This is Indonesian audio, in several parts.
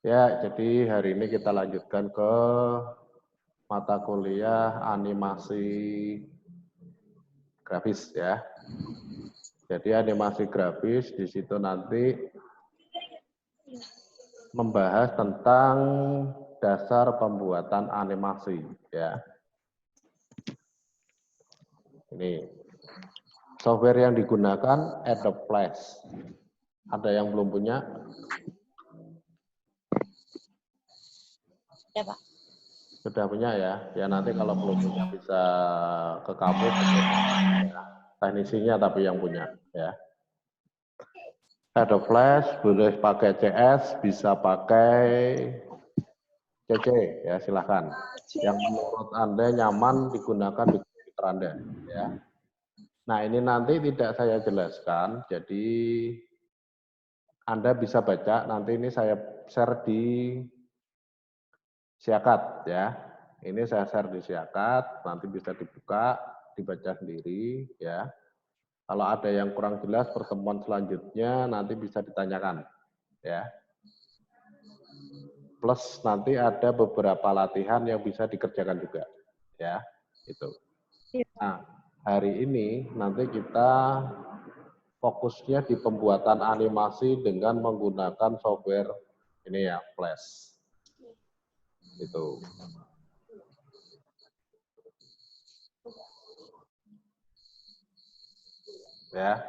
Ya, jadi hari ini kita lanjutkan ke mata kuliah animasi grafis ya. Jadi animasi grafis di situ nanti membahas tentang dasar pembuatan animasi ya. Ini software yang digunakan Adobe Flash. Ada yang belum punya? Ya, Pak. Sudah punya ya? Ya nanti kalau belum punya bisa ke kampus ya. Teknisinya tapi yang punya ya. Adobe Flash boleh pakai CS, bisa pakai CC ya silahkan. Yang menurut Anda nyaman digunakan di komputer Anda ya. Nah ini nanti tidak saya jelaskan, jadi Anda bisa baca. Nanti ini saya share di Siakat ya. Ini saya share di Siakat, nanti bisa dibuka, dibaca sendiri ya. Kalau ada yang kurang jelas pertemuan selanjutnya nanti bisa ditanyakan ya. Plus nanti ada beberapa latihan yang bisa dikerjakan juga ya. Itu. Nah, hari ini nanti kita fokusnya di pembuatan animasi dengan menggunakan software ini ya, Flash. Itu. Ya.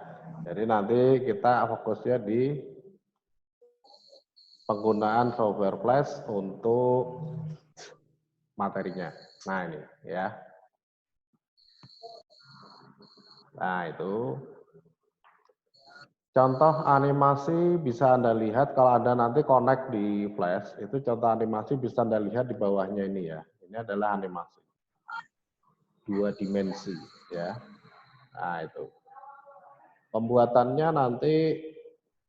Jadi nanti kita fokusnya di penggunaan software Flash untuk materinya. Nah, ini ya. Nah, itu. Contoh animasi bisa Anda lihat kalau Anda nanti connect di Flash, itu contoh animasi bisa Anda lihat di bawahnya ini ya. Ini adalah animasi. 2 dimensi ya. Nah, itu. Pembuatannya nanti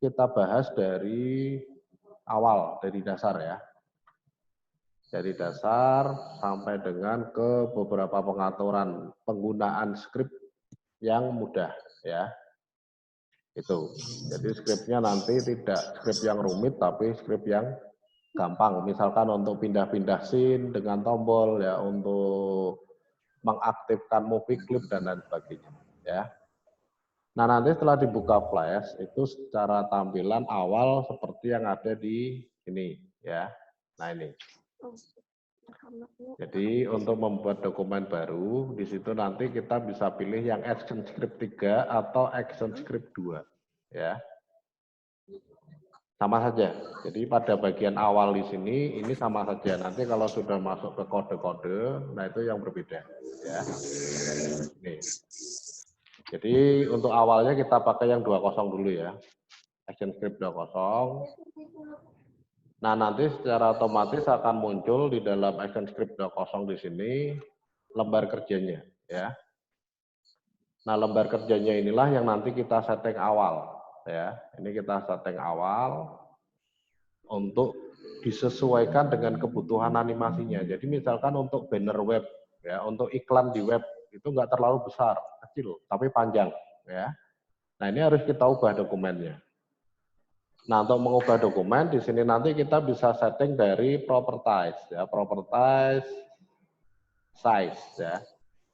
kita bahas dari awal, dari dasar ya. Dari dasar sampai dengan ke beberapa pengaturan penggunaan skrip yang mudah ya. Itu. Jadi skripnya nanti tidak skrip yang rumit tapi skrip yang gampang. Misalkan untuk pindah-pindah scene dengan tombol ya, untuk mengaktifkan movie clip dan lain sebagainya ya. Nah, nanti setelah dibuka Flash itu secara tampilan awal seperti yang ada di ini ya. Nah, ini. Jadi untuk membuat dokumen baru, di situ nanti kita bisa pilih yang Action Script 3 atau Action Script 2 ya. Sama saja. Jadi pada bagian awal di sini ini sama saja. Nanti kalau sudah masuk ke kode-kode, nah itu yang berbeda ya. Nih. Jadi untuk awalnya kita pakai yang 20 dulu ya. Action Script 20. Nah, nanti secara otomatis akan muncul di dalam Action Script 20 di sini lembar kerjanya ya. Nah, lembar kerjanya inilah yang nanti kita setting awal ya. Ini kita setting awal untuk disesuaikan dengan kebutuhan animasinya. Jadi misalkan untuk banner web ya, untuk iklan di web itu nggak terlalu besar, kecil, tapi panjang ya. Nah, ini harus kita ubah dokumennya. Nah, untuk mengubah dokumen di sini nanti kita bisa setting dari properties ya, properties size ya.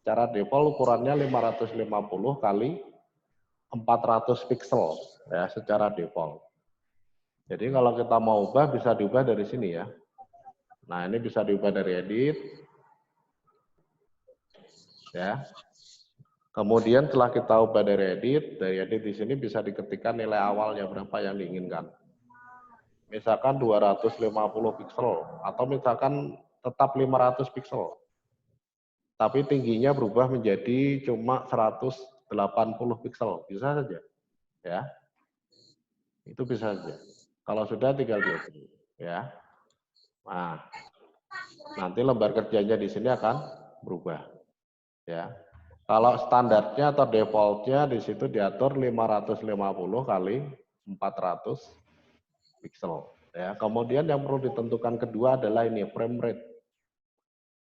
Secara default ukurannya 550 kali 400 pixel ya secara default. Jadi kalau kita mau ubah bisa diubah dari sini ya. Nah, ini bisa diubah dari edit. Ya. Kemudian setelah kita ubah dari edit di sini bisa diketikkan nilai awalnya berapa yang diinginkan. Misalkan 250 pixel atau misalkan tetap 500 pixel. Tapi tingginya berubah menjadi cuma 180 pixel, bisa saja. Ya. Itu bisa saja. Kalau sudah tinggal diedit, ya. Nah, nanti lembar kerjanya di sini akan berubah. Ya. Kalau standarnya atau defaultnya di situ diatur 550 kali 400 pixel. Ya. Kemudian yang perlu ditentukan kedua adalah ini frame rate.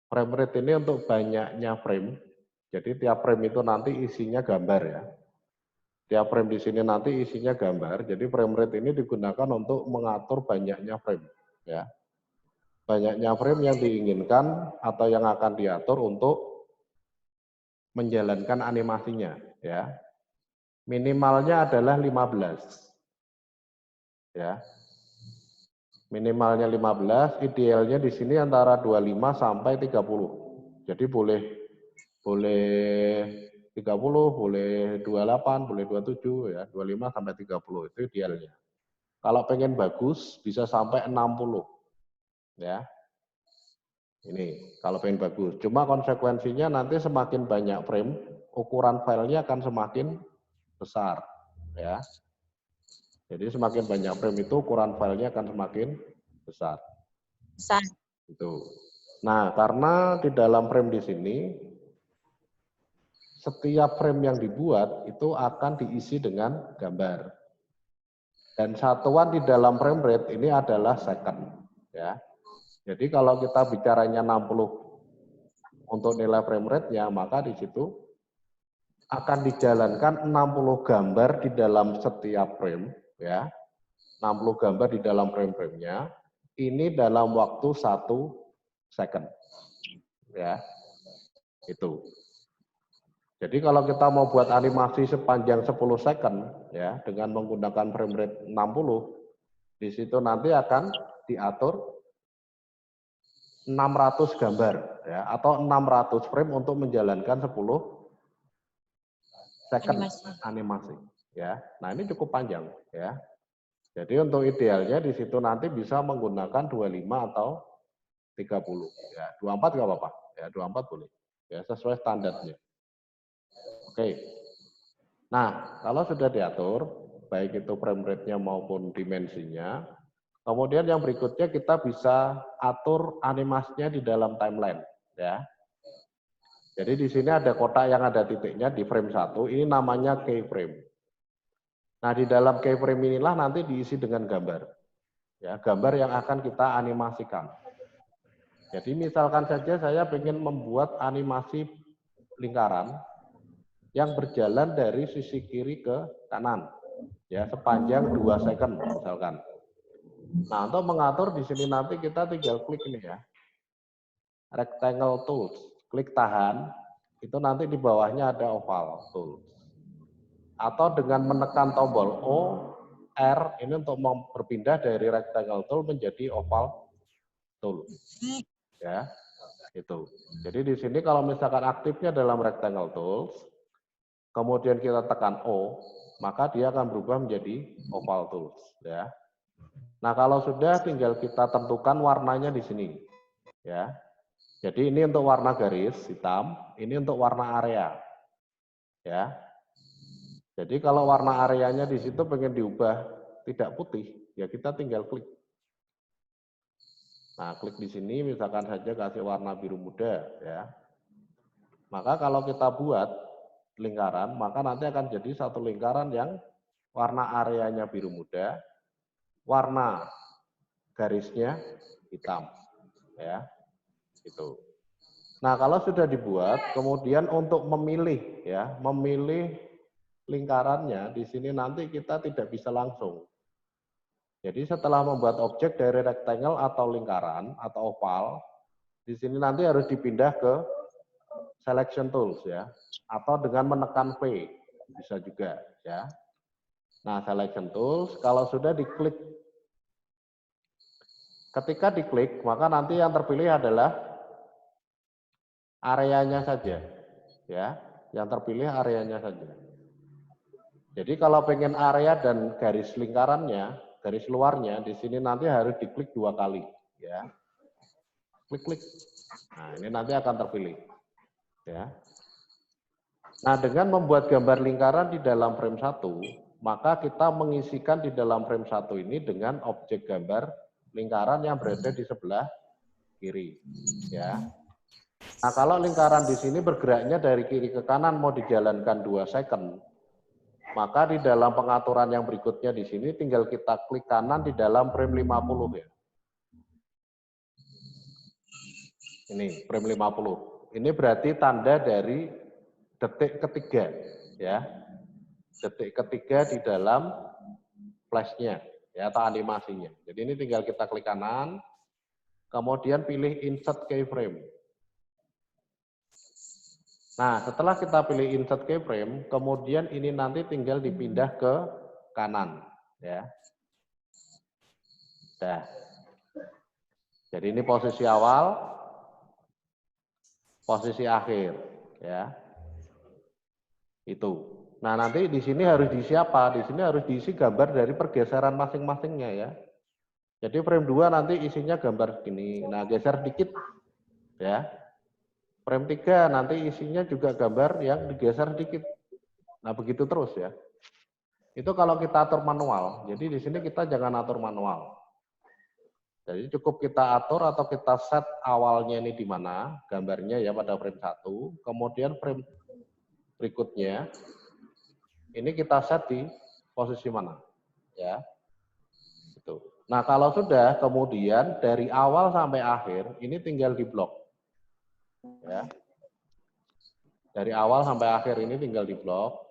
Frame rate ini untuk banyaknya frame. Jadi tiap frame itu nanti isinya gambar ya. Tiap frame di sini nanti isinya gambar. Jadi frame rate ini digunakan untuk mengatur banyaknya frame. ya. Banyaknya frame yang diinginkan atau yang akan diatur untuk menjalankan animasinya, ya. Minimalnya adalah 15. Ya. Minimalnya 15, idealnya di sini antara 25 sampai 30. Jadi boleh 30, boleh 28, boleh 27 ya, 25 sampai 30 itu idealnya. Kalau pengen bagus bisa sampai 60. Ya. Ini kalau pengen bagus. Cuma konsekuensinya nanti semakin banyak frame, ukuran filenya akan semakin besar, ya. Jadi semakin banyak frame itu ukuran filenya akan semakin besar. Besar. Itu. Nah, karena di dalam frame di sini setiap frame yang dibuat itu akan diisi dengan gambar. Dan satuan di dalam frame rate ini adalah second, ya. Jadi kalau kita bicaranya 60 untuk nilai frame rate-nya, maka di situ akan dijalankan 60 gambar di dalam setiap frame, ya. 60 gambar di dalam frame-frame-nya, ini dalam waktu 1 second. Ya, itu. Jadi kalau kita mau buat animasi sepanjang 10 second, ya, dengan menggunakan frame rate 60, di situ nanti akan diatur 600 gambar, ya, atau 600 frame untuk menjalankan 10 second animasi. Ya, nah ini cukup panjang, ya. Jadi untuk idealnya di situ nanti bisa menggunakan 25 atau 30. Ya, 24 nggak apa-apa. Ya, 24 boleh. Ya, sesuai standarnya. Oke. Nah, kalau sudah diatur, baik itu frame rate-nya maupun dimensinya, kemudian yang berikutnya kita bisa atur animasinya di dalam timeline. Ya. Jadi di sini ada kotak yang ada titiknya di frame 1, ini namanya keyframe. Nah, di dalam keyframe inilah nanti diisi dengan gambar. Ya, gambar yang akan kita animasikan. Jadi misalkan saja saya ingin membuat animasi lingkaran yang berjalan dari sisi kiri ke kanan, ya sepanjang 2 second misalkan. Nah, untuk mengatur di sini nanti kita tinggal klik ini ya, rectangle tools, klik tahan, itu nanti di bawahnya ada oval tools. Atau dengan menekan tombol O, R, ini untuk berpindah dari rectangle tool menjadi oval tool. Ya, itu. Jadi di sini kalau misalkan aktifnya dalam rectangle tools, kemudian kita tekan O, maka dia akan berubah menjadi oval tools. Ya. Nah kalau sudah, tinggal kita tentukan warnanya di sini. Ya. Jadi ini untuk warna garis hitam, ini untuk warna area. Ya. Jadi kalau warna areanya di situ pengen diubah tidak putih, ya kita tinggal klik. Nah, klik di sini misalkan saja kasih warna biru muda, ya. Maka kalau kita buat lingkaran, maka nanti akan jadi satu lingkaran yang warna areanya biru muda, warna garisnya hitam, ya. Itu. Nah, kalau sudah dibuat, kemudian untuk memilih, ya, memilih lingkarannya di sini nanti kita tidak bisa langsung. Jadi setelah membuat objek dari rectangle atau lingkaran atau oval, di sini nanti harus dipindah ke selection tools ya, atau dengan menekan V bisa juga ya. Nah selection tools kalau sudah diklik, ketika diklik maka nanti yang terpilih adalah areanya saja ya, yang terpilih areanya saja. Jadi kalau pengen area dan garis lingkarannya, garis luarnya di sini nanti harus diklik 2 kali ya. Klik-klik. Nah, ini nanti akan terpilih. Ya. Nah, dengan membuat gambar lingkaran di dalam frame 1, maka kita mengisikan di dalam frame 1 ini dengan objek gambar lingkaran yang berada di sebelah kiri. Ya. Nah, kalau lingkaran di sini bergeraknya dari kiri ke kanan mau dijalankan 2 second, maka di dalam pengaturan yang berikutnya di sini tinggal kita klik kanan di dalam frame 50 ya. Ini frame 50. Ini berarti tanda dari detik ketiga ya. Detik ketiga di dalam flashnya ya, atau animasinya. Jadi ini tinggal kita klik kanan, kemudian pilih insert keyframe. Nah, setelah kita pilih insert keyframe, kemudian ini nanti tinggal dipindah ke kanan, ya. Dah. Jadi ini posisi awal, posisi akhir, ya. Itu. Nah, nanti di sini harus diisi apa? Di sini harus diisi gambar dari pergeseran masing-masingnya, ya. Jadi frame 2 nanti isinya gambar gini. Nah, geser dikit, ya. Frame 3 nanti isinya juga gambar yang digeser dikit. Nah, begitu terus, ya. Itu kalau kita atur manual. Jadi di sini kita jangan atur manual. Jadi cukup kita atur atau kita set awalnya ini di mana, gambarnya ya pada frame 1, kemudian frame berikutnya ini kita set di posisi mana, ya. Itu. Nah, kalau sudah, kemudian dari awal sampai akhir ini tinggal di blok. Ya. Dari awal sampai akhir ini tinggal di blok.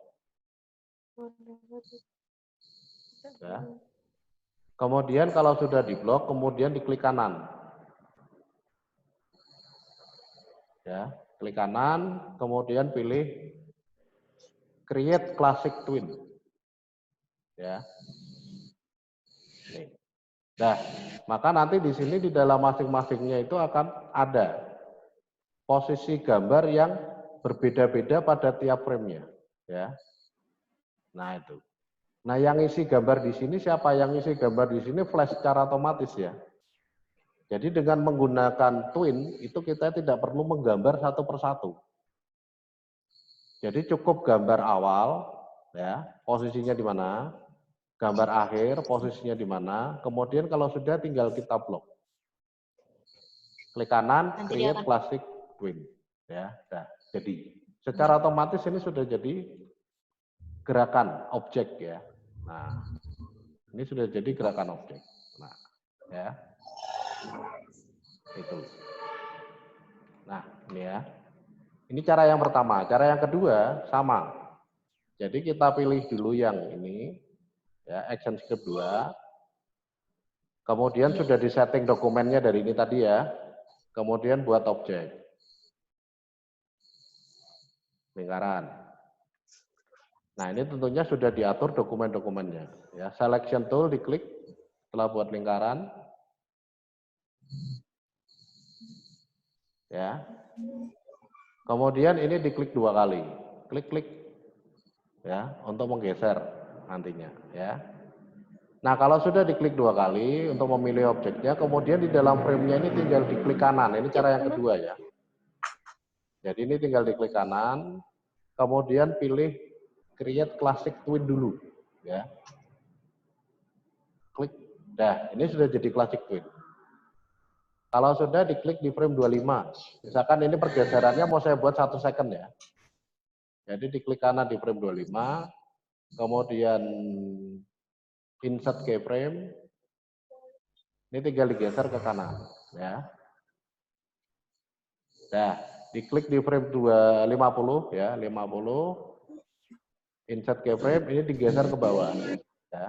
Ya. Kemudian kalau sudah di blok, kemudian diklik kanan. Ya, klik kanan, kemudian pilih Create Classic Twin. Ya. Nih. Nah, maka nanti di sini di dalam masing-masingnya itu akan ada posisi gambar yang berbeda-beda pada tiap frame-nya. Ya. Nah, itu. Nah, yang isi gambar di sini siapa? Yang isi gambar di sini flash secara otomatis, ya. Jadi dengan menggunakan twin itu kita tidak perlu menggambar satu persatu. Jadi cukup gambar awal, ya, posisinya di mana, gambar akhir, posisinya di mana, kemudian kalau sudah tinggal kita blok. Klik kanan, create classic twin, ya. Nah, jadi secara otomatis ini sudah jadi gerakan objek, ya. Nah, ini sudah jadi gerakan objek. Nah, ya. Itu. Nah, ini ya. Ini cara yang pertama. Cara yang kedua sama. Jadi kita pilih dulu yang ini, ya, action script 2. Kemudian sudah disetting dokumennya dari ini tadi, ya. Kemudian buat objek. Lingkaran. Nah, ini tentunya sudah diatur dokumen-dokumennya. Ya, selection tool diklik setelah buat lingkaran. Ya. Kemudian ini diklik 2 kali. Klik-klik. Ya, untuk menggeser nantinya, ya. Nah, kalau sudah diklik 2 kali untuk memilih objeknya, kemudian di dalam frame-nya ini tinggal diklik kanan. Ini cara yang kedua, ya. Jadi ini tinggal diklik kanan, kemudian pilih create classic twin dulu, ya. Klik. Dah, ini sudah jadi classic twin. Kalau sudah diklik di frame 25. Misalkan ini pergeserannya mau saya buat 1 second, ya. Jadi diklik kanan di frame 25, kemudian insert keyframe, ini tinggal digeser ke kanan, ya. Nah, diklik di frame 250, ya, 50, insert keyframe, ini digeser ke bawah, ya.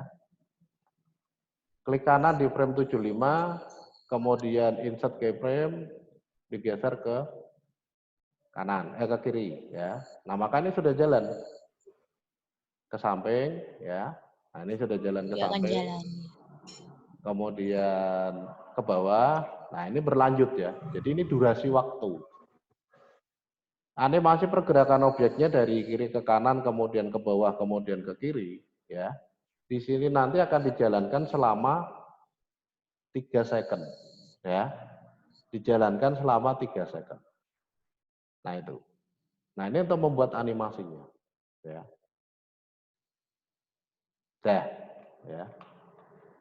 Klik kanan di frame 75, kemudian insert keyframe, digeser ke kanan, ke kiri, ya. Nah, maka ini sudah jalan ke samping, ya. Nah, ini sudah jalan ke samping. Kemudian ke bawah. Nah, ini berlanjut, ya. Jadi ini durasi waktu. Animasi pergerakan objeknya dari kiri ke kanan, kemudian ke bawah, kemudian ke kiri, ya. Di sini nanti akan dijalankan selama 3 second, ya. Dijalankan selama 3 second. Nah, itu. Nah, ini untuk membuat animasinya, ya. Dah, ya.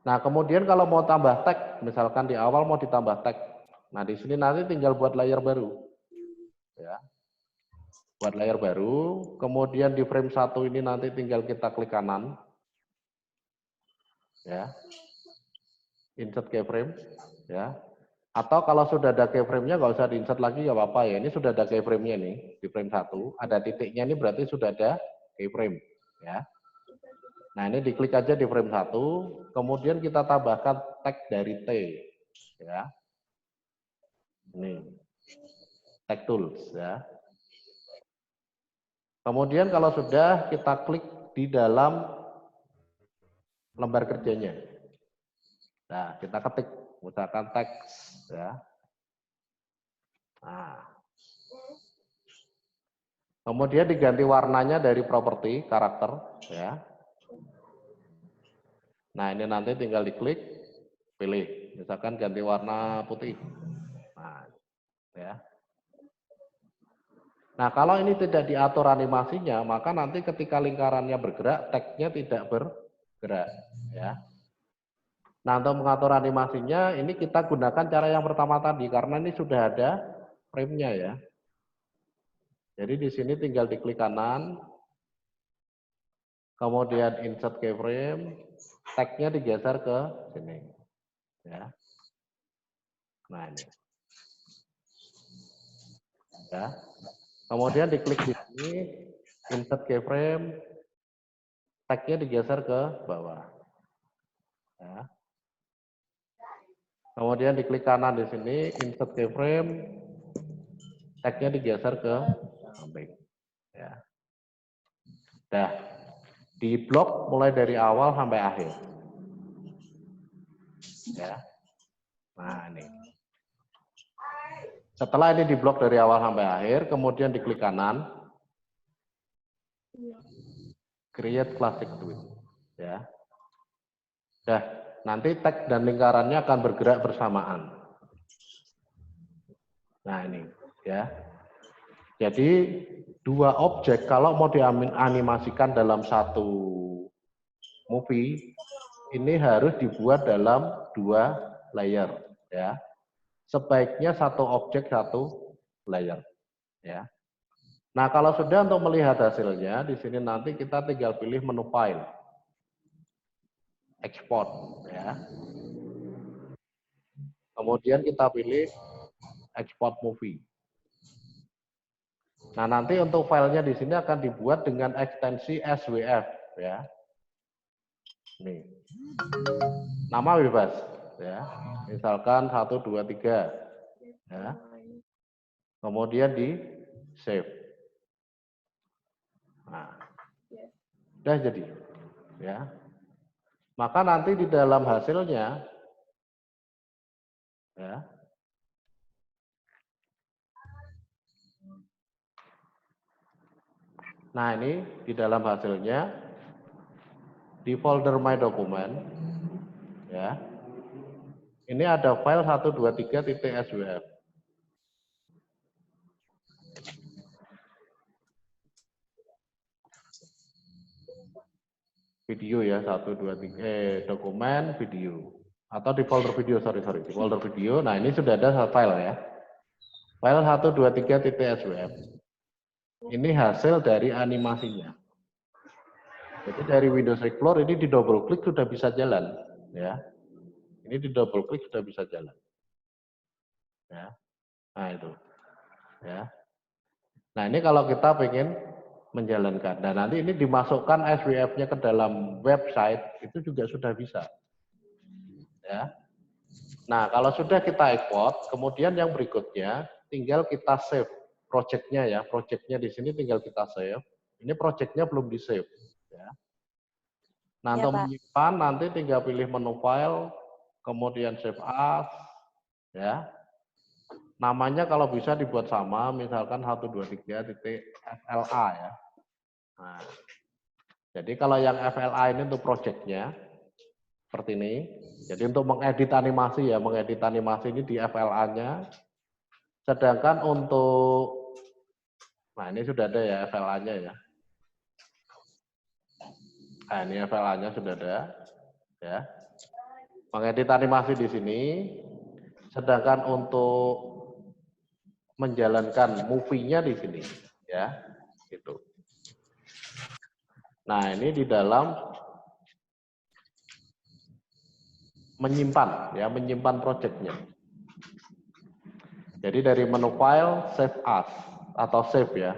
Nah, kemudian kalau mau tambah tag, misalkan di awal mau ditambah tag. Nah, di sini nanti tinggal buat layer baru. Ya. Buat layer baru, kemudian di frame 1 ini nanti tinggal kita klik kanan. Ya. Insert keyframe, ya. Atau kalau sudah ada keyframe-nya nggak usah di-insert lagi ya apa-apa ya. Ini sudah ada keyframe-nya nih di frame 1, ada titiknya ini berarti sudah ada keyframe, ya. Nah, ini diklik aja di frame 1, kemudian kita tambahkan tag dari T. Ya. Ini. Tag tools. Ya. Kemudian kalau sudah, kita klik di dalam lembar kerjanya. Nah, kita ketik, misalkan teks. Ya. Nah. Kemudian diganti warnanya dari properti, karakter. Ya. Nah, ini nanti tinggal diklik, pilih. Misalkan ganti warna putih. Nah, ya. Nah, kalau ini tidak diatur animasinya, maka nanti ketika lingkarannya bergerak, teksnya tidak bergerak. Ya. Nah, untuk mengatur animasinya, ini kita gunakan cara yang pertama tadi, karena ini sudah ada frame-nya ya. Jadi di sini tinggal diklik kanan, kemudian insert keyframe, tag-nya digeser ke sini. Ya. Nah, ini. Ya. Kemudian diklik di sini, insert keyframe, tag-nya digeser ke bawah. Ya. Kemudian diklik kanan di sini, insert keyframe, tag-nya digeser ke samping. Ya. Dah, di blok mulai dari awal sampai akhir. Ya. Nah, ini. Setelah ini diblok dari awal sampai akhir, kemudian diklik kanan, create classic twin. Ya. Dah, nanti tag dan lingkarannya akan bergerak bersamaan. Nah, ini ya. Jadi dua objek kalau mau dianimasikan dalam satu movie, ini harus dibuat dalam dua layer ya. Sebaiknya satu objek satu layer ya. Nah, kalau sudah untuk melihat hasilnya, di sini nanti kita tinggal pilih menu file. Export ya. Kemudian kita pilih export movie. Nah, nanti untuk filenya di sini akan dibuat dengan ekstensi SWF ya. Nih. Nama bebas ya. Misalkan 1 2 3 ya. Kemudian di save. Nah. Udah jadi ya. Maka nanti di dalam hasilnya ya. Nah, ini di dalam hasilnya di folder my document ya. Ini ada file 123.swf. Video ya, 1 2 3 dokumen video atau di folder video, sorry di folder video. Nah, ini sudah ada file ya. File 123.swf. Ini hasil dari animasinya. Jadi dari Windows Explorer ini di double klik sudah bisa jalan ya. Ini di double klik sudah bisa jalan. Ya. Nah, itu. Ya. Nah, ini kalau kita pengen menjalankan. Dan nanti ini dimasukkan SWF-nya ke dalam website itu juga sudah bisa. Ya. Nah, kalau sudah kita ekspor, kemudian yang berikutnya tinggal kita save project-nya ya. Project-nya di sini tinggal kita save. Ini project-nya belum di-save ya. Nah, untuk menyimpan nanti tinggal pilih menu file, kemudian save as ya. Namanya kalau bisa dibuat sama, misalkan 123.fla ya. Nah, jadi kalau yang FLA ini untuk project-nya seperti ini. Jadi untuk mengedit animasi ya, mengedit animasi ini di FLA-nya. Sedangkan untuk, nah ini sudah ada ya FLA-nya ya. Nah, ini FLA-nya sudah ada, ya. Mengedit animasi di sini. Sedangkan untuk menjalankan movie-nya di sini, ya, gitu. Nah, ini di dalam menyimpan, ya, menyimpan project-nya. Jadi dari menu file, save as atau save ya.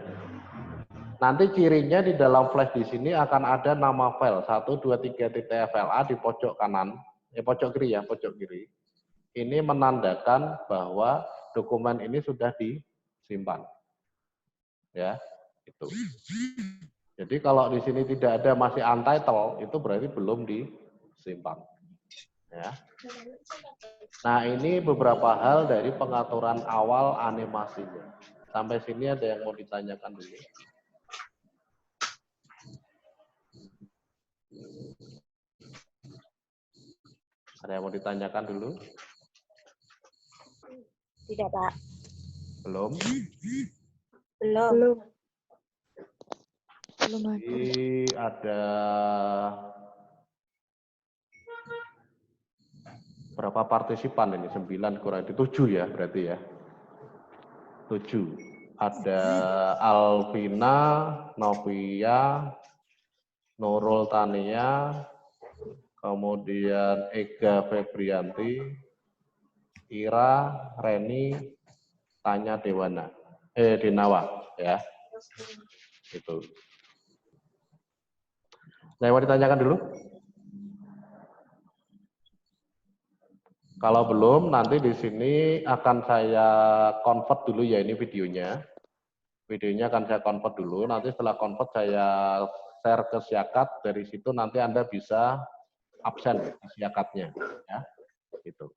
nanti cirinya di dalam flash di sini akan ada nama file 123.fla di pojok kanan, pojok kiri ya, pojok kiri. Ini menandakan bahwa dokumen ini sudah disimpan. Ya, itu. Jadi kalau di sini tidak ada masih untitled, itu berarti belum disimpan. Ya. Nah, ini beberapa hal dari pengaturan awal animasinya. Sampai sini ada yang mau ditanyakan dulu? Ada yang mau ditanyakan dulu? Tidak, Pak. Belum? Belum. Jadi ada berapa partisipan ini? 9 kurang itu 7 ya berarti ya. 7. Ada Alvina, Novia, Nurul Tania, kemudian Ega Febrianti, Ira, Reni, Tanya Dewana, Denawa ya. Itu. Nah, mau ditanyakan dulu? Kalau belum, nanti di sini akan saya convert dulu ya ini videonya. Videonya akan saya convert dulu. Nanti setelah convert saya share ke Siakat. Dari situ nanti Anda bisa absen di Siakatnya. Ya, gitu.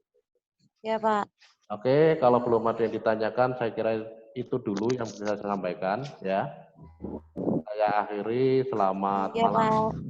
Ya, Pak. Oke, kalau belum ada yang ditanyakan, saya kira itu dulu yang bisa saya sampaikan. Ya, saya akhiri. Selamat Ya, malam. Pak.